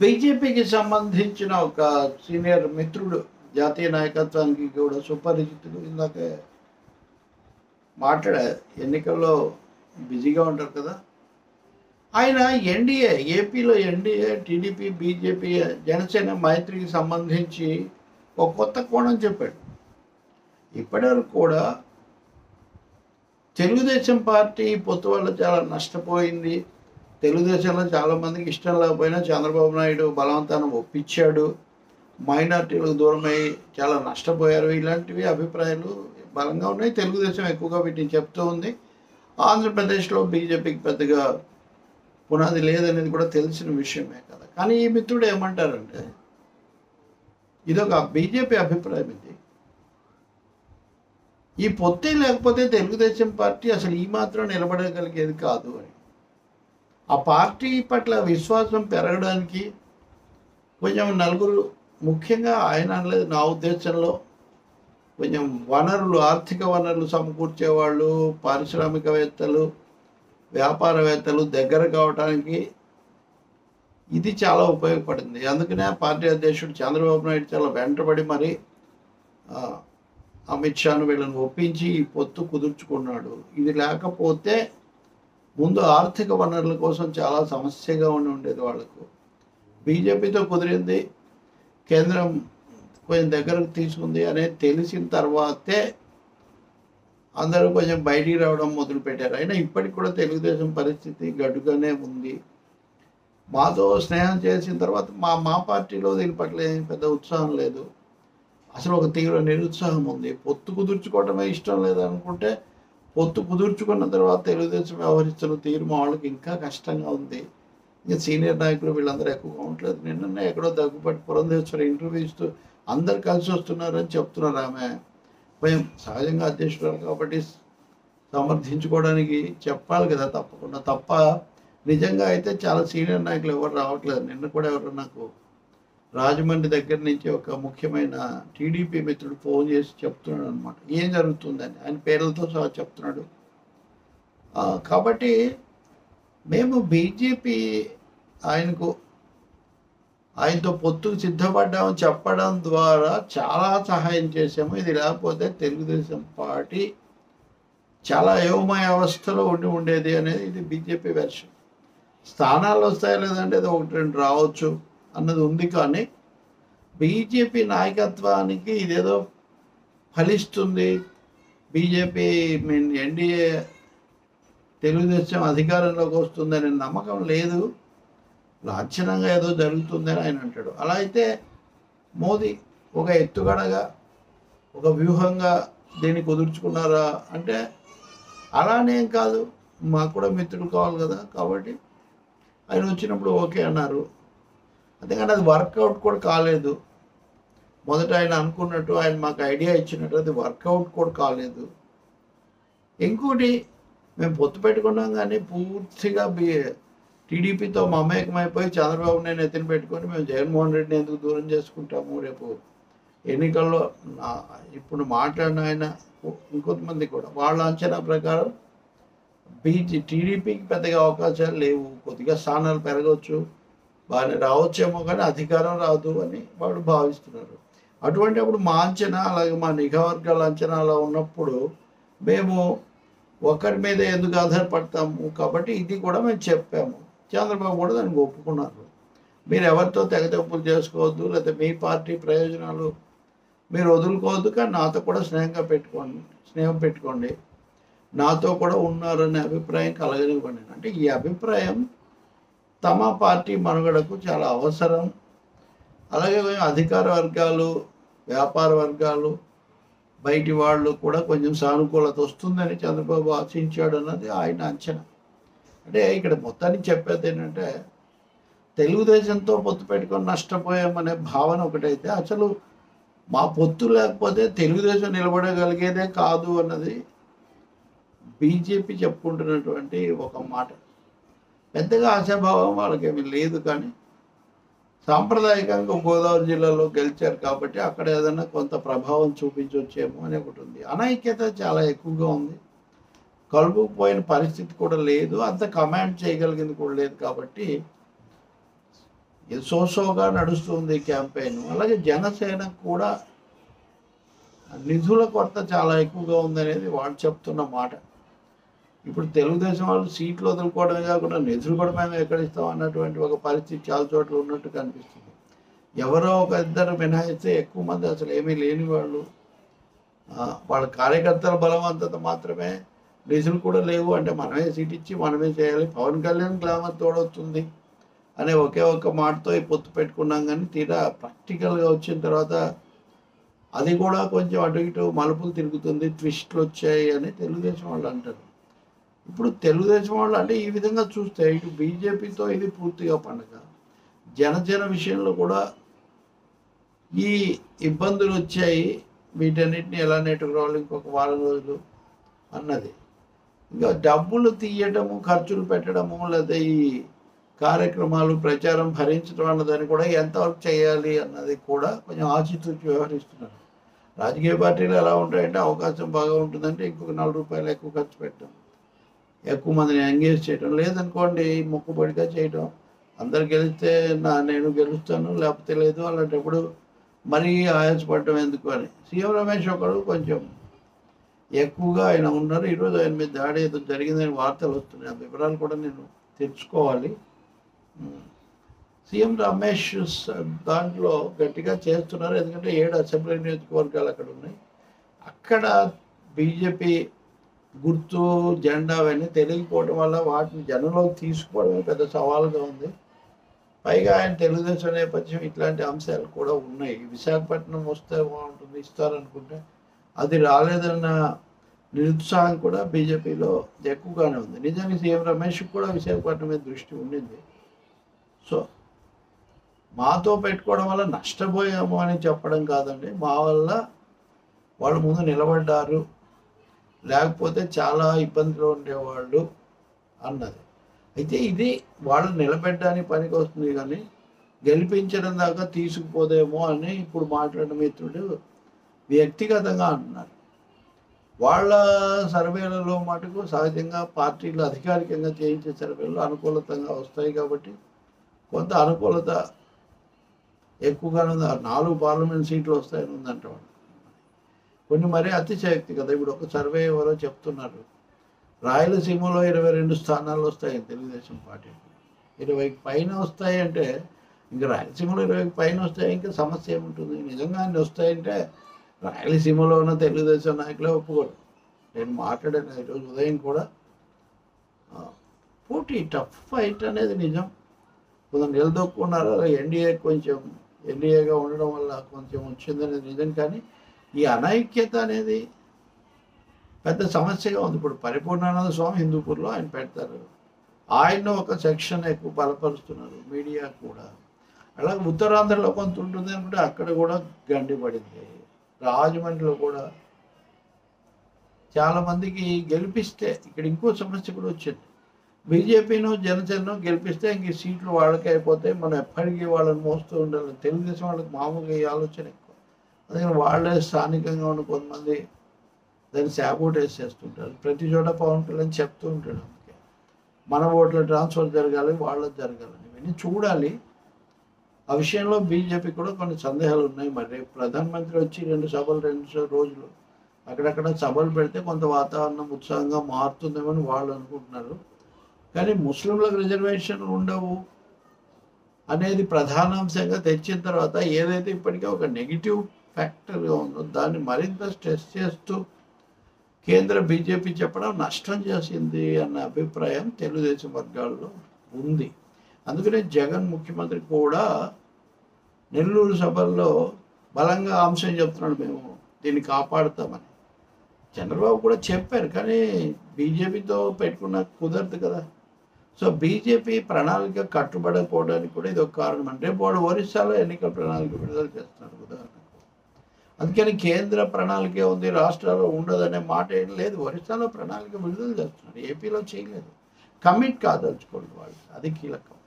బీజేపీకి సంబంధించిన ఒక సీనియర్ మిత్రుడు, జాతీయ నాయకత్వానికి కూడా సుపరిచితుడు, ఇందాకే మాట్లాడా. ఎన్నికల్లో బిజీగా ఉంటారు కదా ఆయన. ఎన్డీఏ, ఏపీలో ఎన్డీఏ, టీడీపీ, బీజేపీ, జనసేన మైత్రికి సంబంధించి ఒక కొత్త కోణం చెప్పాడు. ఇప్పటివరకు కూడా తెలుగుదేశం పార్టీ పొత్తు వల్ల చాలా నష్టపోయింది, తెలుగుదేశంలో చాలామందికి ఇష్టం లేకపోయినా చంద్రబాబు నాయుడు బలవంతాన్ని ఒప్పించాడు, మైనార్టీలకు దూరమై చాలా నష్టపోయారు, ఇలాంటివి అభిప్రాయాలు బలంగా ఉన్నాయి. తెలుగుదేశం ఎక్కువగా వీటిని చెప్తూ ఉంది. ఆంధ్రప్రదేశ్లో బీజేపీకి పెద్దగా పునాది లేదనేది కూడా తెలిసిన విషయమే కదా. కానీ ఈ మిత్రుడు ఏమంటారంటే, ఇదొక బీజేపీ అభిప్రాయం, ఇది ఈ పొత్తే లేకపోతే తెలుగుదేశం పార్టీ అసలు ఈ మాత్రం నిలబడగలిగేది కాదు అని. ఆ పార్టీ పట్ల విశ్వాసం పెరగడానికి కొంచెం నలుగురు, ముఖ్యంగా ఆయన అనలేదు, నా ఉద్దేశంలో కొంచెం వనరులు, ఆర్థిక వనరులు సమకూర్చేవాళ్ళు, పారిశ్రామికవేత్తలు, వ్యాపారవేత్తలు దగ్గర కావడానికి ఇది చాలా ఉపయోగపడింది. అందుకనే పార్టీ అధ్యక్షుడు చంద్రబాబు నాయుడు చాలా వెంటబడి మరి అమిత్ షాను వీళ్ళని ఒప్పించి ఈ పొత్తు కుదుర్చుకున్నాడు. ఇది లేకపోతే ముందు ఆర్థిక వనరుల కోసం చాలా సమస్యగా ఉండేది వాళ్లకు. బీజేపీతో కుదిరింది, కేంద్రం కొంచెం దగ్గరకు తీసుకుంది అనేది తెలిసిన తర్వాతే అందరూ కొంచెం బయటికి రావడం మొదలుపెట్టారు. అయినా ఇప్పటికి కూడా తెలుగుదేశం పరిస్థితి గడుగానే ఉంది. మాతో స్నేహం చేసిన తర్వాత మా పార్టీలో దీని పట్ల ఏం పెద్ద ఉత్సాహం లేదు, అసలు ఒక తీవ్ర నిరుత్సాహం ఉంది. పొత్తు కుదుర్చుకోవడమే ఇష్టం లేదనుకుంటే పొత్తు కుదుర్చుకున్న తర్వాత తెలుగుదేశం వ్యవహరిస్తున్న తీరు మా వాళ్ళకి ఇంకా కష్టంగా ఉంది. ఇంకా సీనియర్ నాయకులు వీళ్ళందరూ ఎక్కువగా ఉండలేదు. నిన్ననే ఎక్కడో దగ్గుపాటి పురంధేశ్వరి ఇంటర్వ్యూ ఇస్తూ అందరు కలిసి వస్తున్నారని చెప్తున్నారు. ఆమె భయం సహజంగా అధ్యక్షురాలు కాబట్టి సమర్థించుకోవడానికి చెప్పాలి కదా, తప్పకుండా. తప్ప నిజంగా అయితే చాలా సీనియర్ నాయకులు ఎవరు రావట్లేదు. నిన్న కూడా ఎవరు నాకు రాజమండ్రి దగ్గర నుంచి ఒక ముఖ్యమైన టీడీపీ మిత్రుడు ఫోన్ చేసి చెప్తున్నాడు అనమాట, ఏం జరుగుతుందని. ఆయన పేర్లతో సహా చెప్తున్నాడు. కాబట్టి మేము బీజేపీ ఆయనతో పొత్తుకు సిద్ధపడ్డామని చెప్పడం ద్వారా చాలా సహాయం చేసాము. ఇది లేకపోతే తెలుగుదేశం పార్టీ చాలా అయోమయ అవస్థలో ఉండేది అనేది ఇది బీజేపీ వెర్షన్. స్థానాలు వస్తాయో లేదంటే అది 1-2 రావచ్చు అన్నది ఉంది. కానీ బీజేపీ నాయకత్వానికి ఇదేదో ఫలిస్తుంది, బీజేపీ ఎన్డీఏ తెలుగుదేశం అధికారంలోకి వస్తుందనే నమ్మకం లేదు. లాంఛనంగా ఏదో జరుగుతుందని ఆయన అంటాడు. అలా అయితే మోదీ ఒక ఎత్తుగడగా, ఒక వ్యూహంగా దీన్ని కుదుర్చుకున్నారా అంటే అలానేం కాదు. మాకు కూడా మిత్రులు కావాలి కదా, కాబట్టి ఆయన వచ్చినప్పుడు ఓకే అన్నారు. అంతేకాని అది వర్కౌట్ కూడా కాలేదు. మొదట ఆయన అనుకున్నట్టు, ఆయన మాకు ఐడియా ఇచ్చినట్టు అది వర్కౌట్ కూడా కాలేదు. ఇంకోటి, మేము పొత్తు పెట్టుకున్నాం కానీ పూర్తిగా టీడీపీతో మమేకమైపోయి చంద్రబాబు నేను ఎత్తిన పెట్టుకొని మేము జగన్మోహన్ రెడ్డిని ఎందుకు దూరం చేసుకుంటాము, రేపు ఎన్నికల్లో ఇప్పుడు మాట్లాడిన ఆయన ఇంకొంతమంది కూడా వాళ్ళ అంచనా ప్రకారం టీడీపీకి పెద్దగా అవకాశాలు లేవు, కొద్దిగా స్థానాలు పెరగవచ్చు, బాగానే రావచ్చేమో కానీ అధికారం రాదు అని వాళ్ళు భావిస్తున్నారు. అటువంటి అప్పుడు మా అంచనా, అలాగే మా నిఘా వర్గాల అంచనా అలా ఉన్నప్పుడు మేము ఒకరి మీద ఎందుకు ఆధారపడతాము. కాబట్టి ఇది కూడా మేము చెప్పాము. చంద్రబాబు కూడా దానికి ఒప్పుకున్నారు. మీరు ఎవరితో తెగతెంపులు చేసుకోవద్దు, లేకపోతే మీ పార్టీ ప్రయోజనాలు మీరు వదులుకోవద్దు, కానీ నాతో కూడా స్నేహం పెట్టుకోండి, నాతో కూడా ఉన్నారనే అభిప్రాయం కలగనివ్వండి. అంటే ఈ అభిప్రాయం తమ పార్టీ మనుగడకు చాలా అవసరం. అలాగే అధికార వర్గాలు, వ్యాపార వర్గాలు, బయటి వాళ్ళు కూడా కొంచెం సానుకూలత వస్తుందని చంద్రబాబు ఆశించాడు అన్నది ఆయన అంచనా. అంటే ఇక్కడ మొత్తానికి చెప్పేది ఏంటంటే, తెలుగుదేశంతో పొత్తు పెట్టుకొని నష్టపోయామనే భావన ఒకటైతే, అసలు మా పొత్తు లేకపోతే తెలుగుదేశం నిలబడగలిగేదే కాదు అన్నది బీజేపీ చెప్పుకుంటున్నటువంటి ఒక మాట. పెద్దగా ఆశాభావం వాళ్ళకేమీ లేదు. కానీ సాంప్రదాయకంగా గోదావరి జిల్లాలో గెలిచారు కాబట్టి అక్కడ ఏదైనా కొంత ప్రభావం చూపించవచ్చేమో అని ఒకటి ఉంది. అనైక్యత చాలా ఎక్కువగా ఉంది, కలుపుకుపోయిన పరిస్థితి కూడా లేదు, అంత కమాండ్ చేయగలిగింది కూడా లేదు. కాబట్టి ఇది సోసోగా నడుస్తుంది క్యాంపెయిన్. అలాగే జనసేన కూడా నిధుల కొరత చాలా ఎక్కువగా ఉందనేది వాళ్ళు చెప్తున్న మాట. ఇప్పుడు తెలుగుదేశం వాళ్ళు సీట్లు వదులుకోవడమే కాకుండా నిధులు కూడా మేము ఎక్కడ ఇస్తాం అన్నటువంటి ఒక పరిస్థితి చాలా చోట్ల ఉన్నట్టు కనిపిస్తుంది. ఎవరో ఒక ఇద్దరు మినహాయిస్తే ఎక్కువ మంది అసలు ఏమీ లేని వాళ్ళు, వాళ్ళ కార్యకర్తల బలవంతత మాత్రమే, నిధులు కూడా లేవు అంటే మనమే సీట్ ఇచ్చి మనమే చేయాలి, పవన్ కళ్యాణ్ గ్లామర్ తోడవుతుంది అనే ఒకే ఒక్క మాటతో ఈ పొత్తు పెట్టుకున్నాం. కానీ తీరా ప్రాక్టికల్గా వచ్చిన తర్వాత అది కూడా కొంచెం అటు ఇటు మలుపులు తిరుగుతుంది, ట్విస్ట్లు వచ్చాయి అని తెలుగుదేశం వాళ్ళు అంటారు. ఇప్పుడు తెలుగుదేశం వాళ్ళు అంటే ఈ విధంగా చూస్తే ఇటు బీజేపీతో ఇది పూర్తిగా పండగ, జనసేన విషయంలో కూడా ఈ ఇబ్బందులు వచ్చాయి, వీటన్నిటిని ఎలా నెట్టుకురావాలి ఇంకొక వారం రోజులు అన్నది. ఇంకా డబ్బులు తీయటము, ఖర్చులు పెట్టడము, లేదా ఈ కార్యక్రమాలు ప్రచారం భరించడం అన్నదని కూడా ఎంతవరకు చేయాలి అన్నది కూడా కొంచెం ఆచితూచి వ్యవహరిస్తున్నారు. రాజకీయ పార్టీలు ఎలా ఉంటాయంటే అవకాశం బాగా ఉంటుందంటే ఇంకొక ₹4 ఎక్కువ ఖర్చు పెట్టడం, ఎక్కువ మందిని ఎంగేజ్ చేయడం, లేదనుకోండి మొక్కుబడిగా చేయడం, అందరు గెలిస్తే నేను గెలుస్తాను లేకపోతే లేదు, అలాంటప్పుడు మరీ ఆయాసపడటం ఎందుకు అని. సీఎం రమేష్ ఒకడు కొంచెం ఎక్కువగా ఆయన ఉన్నారు. ఈరోజు ఆయన మీద దాడి ఏదో జరిగిందని వార్తలు వస్తున్నాయి, ఆ వివరాలు కూడా నేను తెచ్చుకోవాలి. సీఎం రమేష్ దాంట్లో గట్టిగా చేస్తున్నారు, ఎందుకంటే 7 అసెంబ్లీ నియోజకవర్గాలు అక్కడ ఉన్నాయి. అక్కడ బీజేపీ గుర్తు, జెండా అవన్నీ తెలియకపోవడం వల్ల వాటిని జనంలోకి తీసుకోవడమే పెద్ద సవాలుగా ఉంది. పైగా ఆయన తెలుగుదేశం నేపథ్యం, ఇట్లాంటి అంశాలు కూడా ఉన్నాయి. విశాఖపట్నం వస్తే బాగుంటుంది, ఇస్తారనుకుంటే అది రాలేదన్న నిరుత్సాహం కూడా బీజేపీలో ఎక్కువగానే ఉంది. నిజానికి సీఎం రమేష్ కూడా విశాఖపట్నం మీద దృష్టి ఉండింది. సో మాతో పెట్టుకోవడం వల్ల నష్టపోయాము అని చెప్పడం కాదండి, మా వల్ల వాళ్ళు ముందు నిలబడ్డారు, లేకపోతే చాలా ఇబ్బందులు ఉండేవాళ్ళు అన్నది. అయితే ఇది వాళ్ళు నిలబెట్టడానికి పనికి వస్తుంది, కానీ గెలిపించడం దాకా తీసుకుపోదేమో అని ఇప్పుడు మాట్లాడిన మిత్రుడు వ్యక్తిగతంగా అంటున్నారు. వాళ్ళ సర్వేలలో మటుకు సహజంగా పార్టీలు అధికారికంగా చేయించే సర్వేలు అనుకూలతంగా వస్తాయి కాబట్టి కొంత అనుకూలత ఎక్కువగానే ఉంది. 4 పార్లమెంట్ సీట్లు వస్తాయని ఉందంట వాళ్ళు. కొన్ని మరీ అతిశయోక్తి కదా. ఇప్పుడు ఒక సర్వే ఎవరో చెప్తున్నారు, రాయలసీమలో 22 స్థానాలు వస్తాయి తెలుగుదేశం పార్టీకి, 20కి పైన వస్తాయి అంటే, ఇంకా రాయలసీమలో 20కి పైన వస్తాయి, ఇంకా సమస్య ఏముంటుంది? నిజంగా అన్ని వస్తాయంటే రాయలసీమలో ఉన్న తెలుగుదేశం నాయకులే ఒప్పుకోరు. నేను మాట్లాడాను ఈరోజు ఉదయం కూడా, పోటీ టఫ్ ఫైట్ అనేది నిజం. కొంచెం నిలదొక్కున్నారు, ఎన్డీఏ కొంచెం ఎన్డీఏగా ఉండడం వల్ల కొంచెం వచ్చిందనేది నిజం. కానీ ఈ అనైక్యత అనేది పెద్ద సమస్యగా ఉంది. ఇప్పుడు పరిపూర్ణానంద స్వామి హిందూపూర్లో ఆయన పెడతారు, ఆయన ఒక సెక్షన్ ఎక్కువ బలపరుస్తున్నారు, మీడియా కూడా. అలాగే ఉత్తరాంధ్రలో కొంత ఉంటుంది అనుకుంటే అక్కడ కూడా గండి పడింది. రాజమండ్రిలో కూడా చాలామందికి గెలిపిస్తే ఇక్కడ ఇంకో సమస్య కూడా వచ్చింది. బీజేపీను జనసేనను గెలిపిస్తే ఇంక సీట్లు వాళ్ళకే అయిపోతాయి, మనం ఎప్పటికీ వాళ్ళని మోస్తూ ఉండాలి. తెలుగుదేశం వాళ్ళకి మామూలుగా ఈ ఆలోచన ఎక్కువ, అందుకని వాళ్ళే స్థానికంగా ఉన్న కొంతమంది దాన్ని శాబోటేజ్ చేస్తుంటారు. ప్రతి చోట పవన్ కళ్యాణ్ చెప్తూ ఉంటాడు, అందుకే మన ఓట్ల ట్రాన్స్ఫర్ జరగాలి, వాళ్ళకి జరగాలని. ఇవన్నీ చూడాలి. ఆ విషయంలో బీజేపీ కూడా కొన్ని సందేహాలు ఉన్నాయి. మరి రేపు ప్రధానమంత్రి వచ్చి 2 సభలు 2 రోజులు అక్కడక్కడ సభలు పెడితే కొంత వాతావరణం ఉత్సాహంగా మారుతుందేమని వాళ్ళు అనుకుంటున్నారు. కానీ ముస్లింలకు రిజర్వేషన్లు ఉండవు అనేది ప్రధానాంశంగా తెచ్చిన తర్వాత ఏదైతే ఇప్పటికే ఒక నెగిటివ్ ఫ్యాక్టర్గా ఉందో దాన్ని మరింత స్ట్రెస్ చేస్తూ కేంద్ర బీజేపీ చెప్పడం నష్టం చేసింది అన్న అభిప్రాయం తెలుగుదేశం వర్గాల్లో ఉంది. అందుకనే జగన్ ముఖ్యమంత్రి కూడా నెల్లూరు సభల్లో బలంగా అంశం చెప్తున్నాడు, మేము దీన్ని కాపాడుతామని. చంద్రబాబు కూడా చెప్పారు, కానీ బీజేపీతో పెట్టుకున్న కుదరదు కదా. సో బీజేపీ ప్రణాళిక కట్టుబడకపోవడానికి కూడా ఇది ఒక కారణం. అంటే వాడు ఒరిస్సాలో ఎన్నికల ప్రణాళిక విడుదల చేస్తున్నారు ఉదాహరణకు. అందుకని కేంద్ర ప్రణాళిక ఉంది, రాష్ట్రాల్లో ఉండదనే మాట ఏం లేదు. ఒరిస్సాలో ప్రణాళిక విడుదల చేస్తున్నారు, ఏపీలో చేయలేదు. కమిట్ కాదలుచుకోండి వాళ్ళు, అది కీలకం.